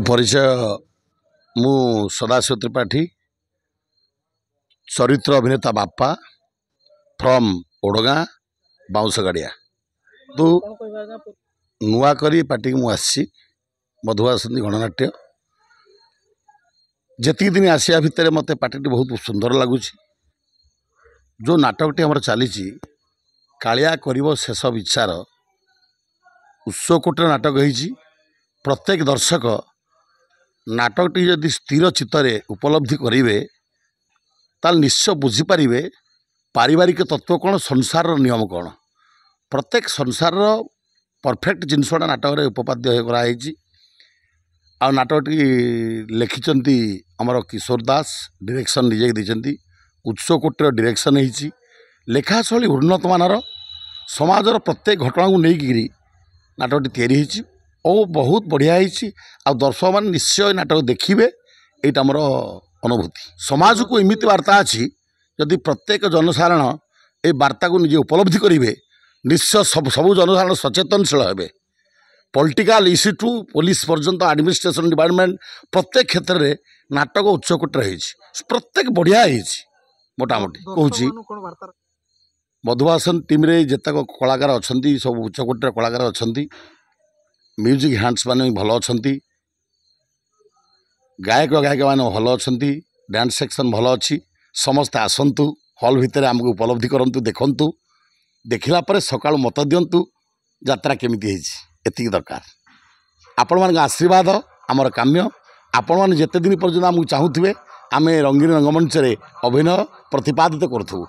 परिचय मु सदाशिव त्रिपाठी चरित्र अभिनेता बापा फ्रॉम ओडगाँ बाउंसगाड़िया तो नुआ करी पार्टी मु आसी मधुवासंती गणनाट्य जी दिन आसिया भितर मत पार्टी बहुत सुंदर लगुच जो नाटकटी आमर चली कालिया करिवो शेष विचार उत्सवकोटर नाटक होईची प्रत्येक दर्शक नाटकटी यदि स्थिर चित्तरे उपलब्धि करेंगे ताल निश्चय बुझीपारे पारिवारिक तत्व कौन संसार नियम कौन प्रत्येक संसार परफेक्ट जिनसटा नाटक उपपाद्य कराई आ नाटकटी लिखिं आमर किशोर दास डायरेक्शन निजे देती उत्सवकोटर डायरेक्शन होती लेखाशैली उन्नत मानर समाजर प्रत्येक घटना को लेकिरी नाटकटी तैयारी और बहुत बढ़िया आ दर्शक मान निश्चय नाटक देखिए यहाँ आमर अनुभूति समाज को एमती वार्ता अच्छी जदि प्रत्येक जनसाधारण ये वार्ता को निजे उपलब्धि करेंगे निश्चय सबू जनसाधारण सचेतनशील हे पॉलिटिकल इश्यू टू पुलिस पर्यंत एडमिनिस्ट्रेशन डिपार्टमेंट प्रत्येक क्षेत्र में नाटक उच्चकोटर प्रत्येक बढ़िया मोटामोटी कहूँ मधुवासन टीम रे जेतक कलाकार अच्छा सब उच्चकोटर कलाकार अच्छा म्यूजिक हैंड्स मैंने भल अच्छा गायक गायिका मैंने भल अच्छा डांस सेक्शन भल अच्छी समस्ते आसतु हल भितर आमको उपलब्धि करूँ देखु देखला पर सकाल मत दिंतु यात्रा केमिति एति दरकार आपण मान आशीर्वाद आमर काम्य आपण मैंने जिते दिन पर्यटन आमको चाहूबे आम रंगीन रंगमंच अभिनय प्रतिपादित करूँ।